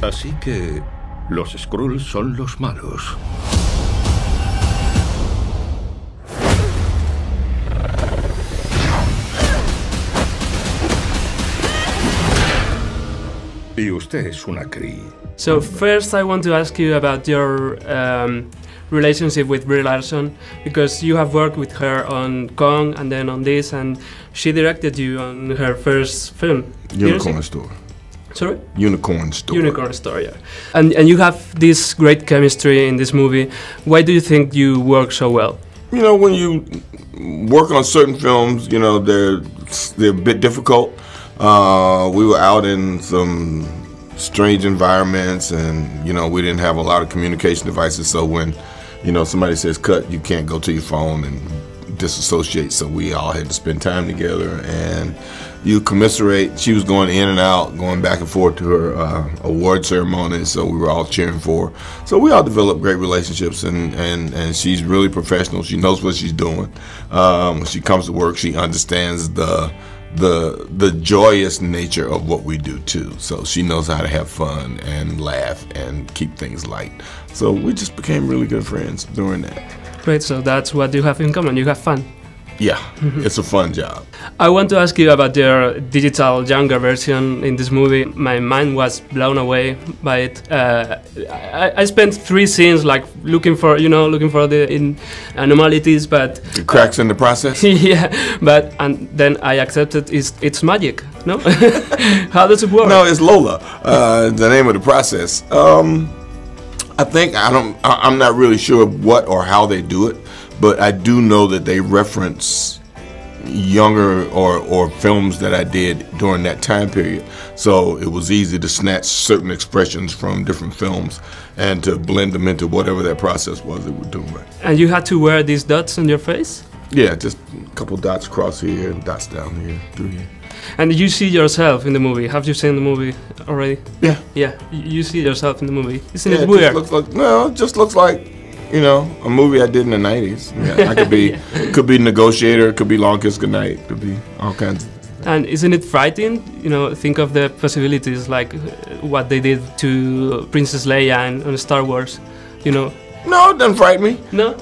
Así que los Skrulls son los malos. Y usted es una Kree. So first I want to ask you about your relationship with Brie Larson, because you have worked with her on Kong and then on this, and she directed you on her first film. Unicorn Store. Sorry? Unicorn Store. Unicorn Store, yeah. And you have this great chemistry in this movie. Why do you think you work so well? You know, when you work on certain films, you know, they're a bit difficult. We were out in some strange environments, and you know, we didn't have a lot of communication devices, so when, you know, somebody says cut, you can't go to your phone and disassociate, so we all had to spend time together, and you commiserate. She was going in and out, going back and forth to her award ceremony, so we were all cheering for her. So we all developed great relationships, and she's really professional. She knows what she's doing. When she comes to work, she understands the joyous nature of what we do too. So she knows how to have fun and laugh and keep things light. So we just became really good friends during that. Great, so that's what you have in common, you have fun. Yeah, it's a fun job. I want to ask you about your digital younger version in this movie. My mind was blown away by it. I spent 3 scenes like looking for the anomalies, but the cracks in the process. Yeah, but and then I accepted it's magic. No, how does it work? No, it's Lola. The name of the process. I think I'm not really sure what or how they do it, but I do know that they reference younger or films that I did during that time period. So it was easy to snatch certain expressions from different films and to blend them into whatever that process was they were doing. And you had to wear these dots on your face? Yeah, just a couple dots across here and dots down here, through here. And you see yourself in the movie. Have you seen the movie already? Yeah. Yeah, you see yourself in the movie. Isn't it weird? It just looks like, you know, a movie I did in the 90s. Yeah, I could be, could be Negotiator, could be Long Kiss Goodnight, could be all kinds of. And isn't it frightening? You know, think of the possibilities, like what they did to Princess Leia on Star Wars. You know. No, it doesn't frighten me. No.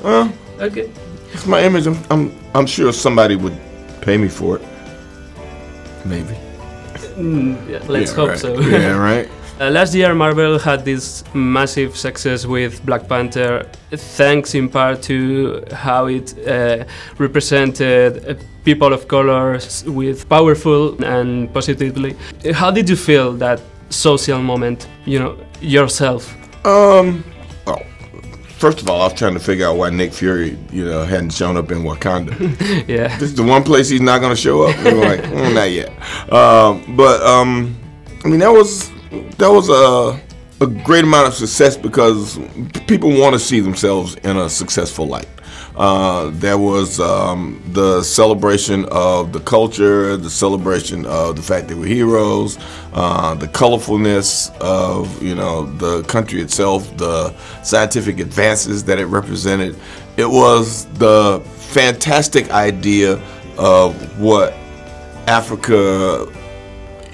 Okay. It's my image. I'm sure somebody would pay me for it. Maybe. Yeah, let's hope right. so. Yeah, right. Last year, Marvel had this massive success with Black Panther, thanks in part to how it represented people of color with powerful and positively. How did you feel that social moment, you know, yourself? Well, first of all, I was trying to figure out why Nick Fury, you know, hadn't shown up in Wakanda. Yeah. This is the one place he's not going to show up. We were like, not yet. I mean, that was a great amount of success because people want to see themselves in a successful light. There was the celebration of the culture, the celebration of the fact that we're heroes, the colorfulness of, you know, the country itself, the scientific advances that it represented. It was the fantastic idea of what Africa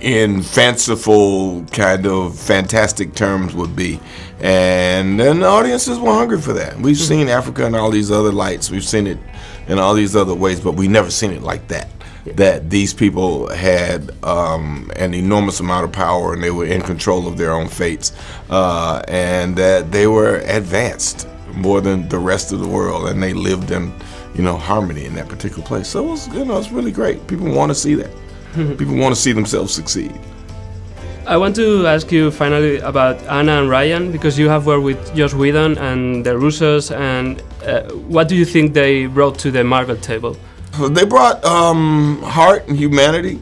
in fanciful kind of fantastic terms would be, and then the audiences were hungry for that. We've seen Africa in all these other lights, we've seen it in all these other ways, but we never seen it like that. That these people had an enormous amount of power and they were in control of their own fates, and that they were advanced more than the rest of the world, and they lived in, you know, harmony in that particular place. So it was, you know, it's really great. People want to see that. People want to see themselves succeed. I want to ask you finally about Anna and Ryan, because you have worked with Joss Whedon and the Russos, and what do you think they brought to the Marvel table? They brought heart and humanity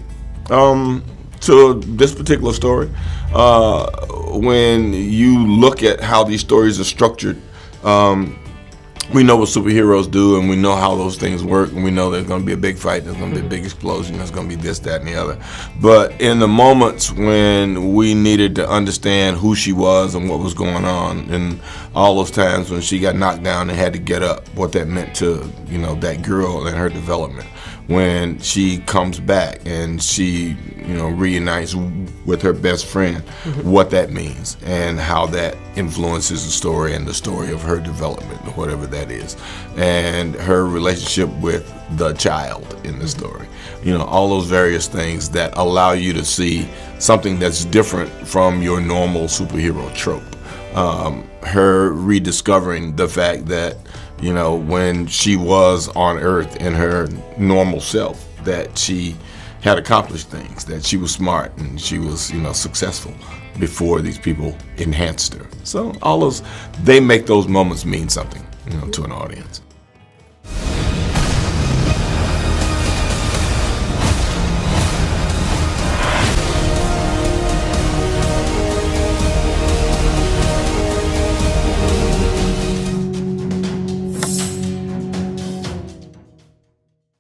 to this particular story. When you look at how these stories are structured, we know what superheroes do, and we know how those things work, and we know there's going to be a big fight, there's going to be a big explosion, there's going to be this, that, and the other. But in the moments when we needed to understand who she was and what was going on, and all those times when she got knocked down and had to get up, what that meant to, you know, that girl and her development, when she comes back and she, reunites with her best friend, what that means and how that influences the story and the story of her development, whatever that is, and her relationship with the child in the story. All those various things that allow you to see something that's different from your normal superhero trope. Her rediscovering the fact that, when she was on Earth in her normal self, that she had accomplished things, that she was smart and she was, successful before these people enhanced her. So all those, they make those moments mean something, to an audience.